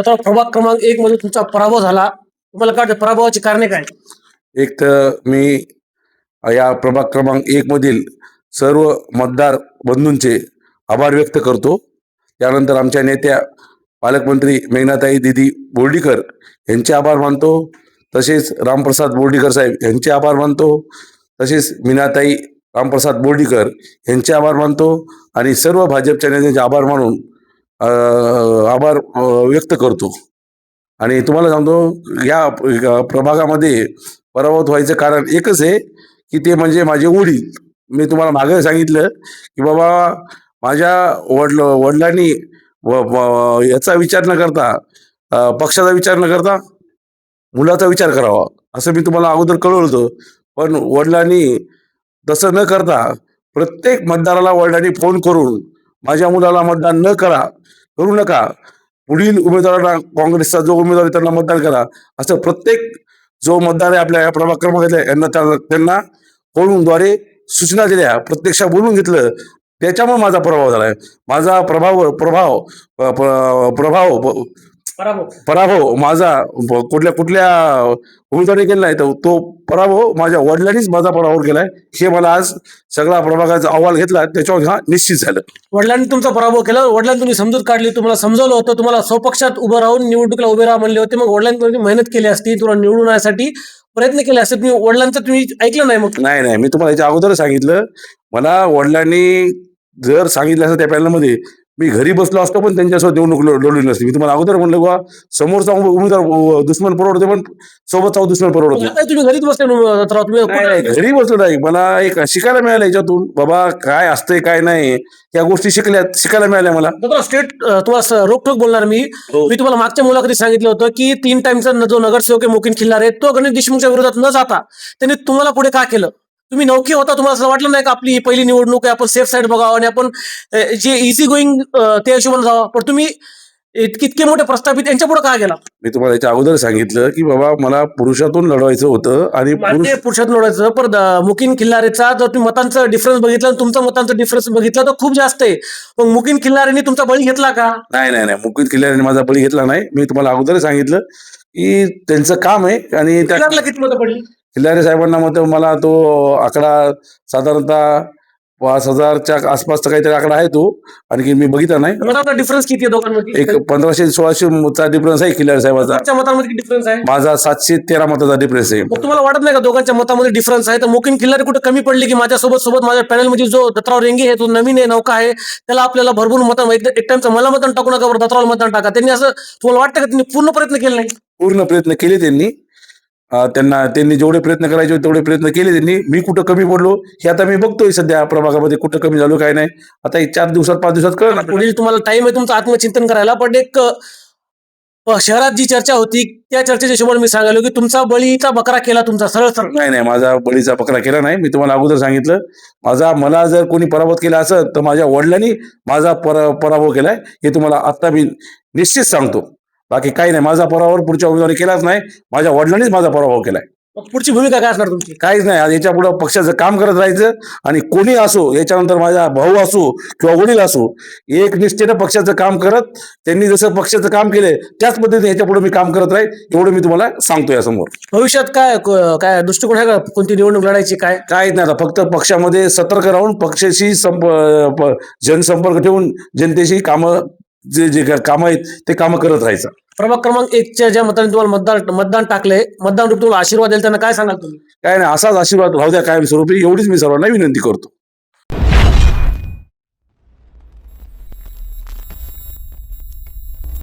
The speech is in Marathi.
आता प्रभाग क्रमांक 1 मध्ये तुमचा पराभव झाला. तुम्हाला काय वाटतं पराभवाची कारणे काय? एक तर मी या प्रभाग क्रमांक 1 मधील सर्व मतदार बंधूंचे आभार व्यक्त करतो. त्यानंतर आमच्या नेत्या पालकमंत्री मेघनाताई दीदी बोर्डीकर यांचे आभार मानतो. तसेच रामप्रसाद बोर्डीकर साहेब यांचे आभार मानतो. तसेच मीनाताई रामप्रसाद बोर्डीकर यांचे आभार मानतो आणि सर्व भाजपच्या नेत्यांचे आभार मानून आभार व्यक्त करतो. आणि तुम्हाला सांगतो या प्रभागामध्ये पराभूत व्हायचं कारण एकच आहे की ते म्हणजे माझे वडील. मी तुम्हाला मागे सांगितलं की बाबा माझ्या वडिलांनी याचा विचार न करता पक्षाचा विचार न करता मुलाचा विचार करावा असं मी तुम्हाला अगोदर कळवलं होतं. पण वडिलांनी तसं न करता प्रत्येक मतदाराला वडिलांनी फोन करून माझ्या मुलाला मतदान करू नका, पुढील उमेदवाराला काँग्रेसचा जो उमेदवार आहे त्यांना मतदान करा असं प्रत्येक जो मतदार आहे आपल्या या प्रभाग क्रमांकातल्या यांना त्यांना फोनद्वारे सूचना दिल्या, प्रत्यक्ष बोलून घेतलं. त्याच्यामुळे माझा प्रभाव झालाय. माझा पराभव माझा कुठल्या उमेदवारी केला नाही, तर तो पराभव माझ्या वडिलांनीच माझा पराभव केलाय. हे मला आज सगळा प्रभागाचा अहवाल घेतला त्याच्यावर हा निश्चित झालं. वडिलांनी तुमचा पराभव केला, वडिलांनी तुम्ही समजूत काढली, तुम्हाला समजवलं होतं, तुम्हाला स्वपक्षात उभं राहून निवडणुकीला उभे राहा म्हणले होते. मग वडिलांनी तुम्ही मेहनत केली असती, तुम्हाला निवडून आणण्यासाठी प्रयत्न केले असते. तुम्ही वडिलांचं तुम्ही ऐकलं नाही. मग नाही, मी तुम्हाला याच्या अगोदर सांगितलं. मला वडिलांनी जर सांगितलं असं त्या पॅनलमध्ये मी घरी बसलो असतो, पण त्यांच्यासोबत निवडणूक लढली नसती. मी तुम्हाला अगोदर म्हणलं बा समोरचा उमेदवार दुश्मन परवडते पण सोबतचा दुश्मन परवडत नाही. तुम्ही घरीच बसले नाही, घरी बसलो नाही. मला एक शिकायला मिळालं याच्यातून बाबा काय असतंय काय नाही या गोष्टी शिकायला मिळाल्या मला. स्टेट तुम्हाला रोखोक बोलणार मी तुम्हाला मागच्या मुलाखतीत सांगितलं होतं की 3 टाइमचा जो नगरसेवक आहे मुकीन खिल्लारे, तो गणेश देशमुखच्या विरोधात न जाता त्यांनी तुम्हाला पुढे का केलं? तुम्ही नौके होता, तुम्हाला असं वाटलं नाही का आपली पहिली निवडणूक आहे, आपण सेफ साईड बघावं आणि आपण जे इझी गोईंग त्या हिशोबाने जावं, पण तुम्ही इतके मोठे प्रस्थापित यांच्या पुढे का गेला? मी तुम्हाला याच्या अगोदर सांगितलं की बाबा मला पुरुषातून लढवायचं होतं आणि पुरुषातून लढवायचं. पण मुकीन खिल्लारेचा जर तुम्ही मतांचा डिफरन्स बघितला आणि तुमचा मतांचा डिफरन्स बघितला तर खूप जास्त आहे. मग मुकीन खिल्लारेंनी तुमचा बळी घेतला का? नाही, मुकीन खिल्लारेंनी माझा बळी घेतला नाही. मी तुम्हाला अगोदर सांगितलं की त्यांचं काम आहे. आणि त्या किती मतं पडली? खिल्लारे साहेबांना मत मला तो आकडा साधारणतः 5,000च्या आसपासचा काहीतरी आकडा आहे तो. आणखी मी बघितला नाही. मतांचा डिफरन्स किती आहे दोघांमध्ये? एक 1500-1600 डिफरन्स आहे खिल्लारे साहेबांचा. मतांमध्ये किती डिफरन्स आहे? माझा 713 मताचा डिफरन्स आहे. तुम्हाला वाटत नाही का दोघांच्या मतामध्ये डिफरन्स आहे? तर मुकीन खिल्लारे कुठे कमी पडली की माझ्यासोबत माझ्या पॅनलमध्ये जो दत्तराव रेंगे आहे, तो नवीन आहे, नौका आहे, त्याला आपल्याला भरपूर मतं एक टाइमचं मला मतदान टाकू नका, बरं दत्तराव मतदान टाका. त्यांनी असं तुम्हाला वाटतं का त्यांनी पूर्ण प्रयत्न केले नाही? पूर्ण प्रयत्न केले त्यांनी जेवढे प्रयत्न करायचे तेवढे प्रयत्न केले त्यांनी. मी कुठं कमी पडलो हे आता मी बघतोय सध्या प्रभागामध्ये, कुठं कमी झालो काय नाही. आता 4 दिवसात 5 दिवसात कळणार. पुढील तुम्हाला टाइम आहे तुमचं आत्मचिंतन करायला. पण एक शहरात जी चर्चा होती त्या चर्चेच्या हिशोबाने मी सांगायलो की तुमचा बळीचा बकरा केला तुमचा सरळ. नाही, माझा बळीचा बकरा केला नाही. मी तुम्हाला अगोदर सांगितलं मला जर कोणी पराभूत केला असेल तर माझ्या वडिलांनी माझा पराभव केलाय हे तुम्हाला आता मी निश्चित सांगतो. बाकी काही नाही. माझा पराभव पुढच्या उमेदवारी केलाच नाही, माझ्या वडिलांनीच माझा पराभव केलाय. पुढची भूमिका काय असणार तुमची? काहीच नाही. याच्या पुढे पक्षाचं काम करत राहायचं आणि कोणी असो, याच्यानंतर माझा भाऊ असो किंवा वडील असो, एक निष्ठेनं पक्षाचं काम करत त्यांनी जसं पक्षाचं काम केलंय त्याच पद्धतीने याच्या पुढे मी काम करत राहील एवढं मी तुम्हाला सांगतो. यासमोर भविष्यात काय दृष्टिकोन आहे का कोणती निवडणूक लढायची? काहीच नाही. आता फक्त पक्षामध्ये सतर्क राहून पक्षाशी जनसंपर्क ठेवून जनतेशी कामं जे कामं आहेत ते कामं करत राहायचं. प्रभाग क्रमांक 1च्या ज्या मताने तुम्हाला मतदान टाकले, मतदान तुम्हाला आशीर्वाद द्याल, त्यांना काय सांगाल तुम्ही? काय नाही, असाच आशीर्वाद राहू द्या कायमस्वरूपी, एवढीच मी सर्वांना विनंती करतो.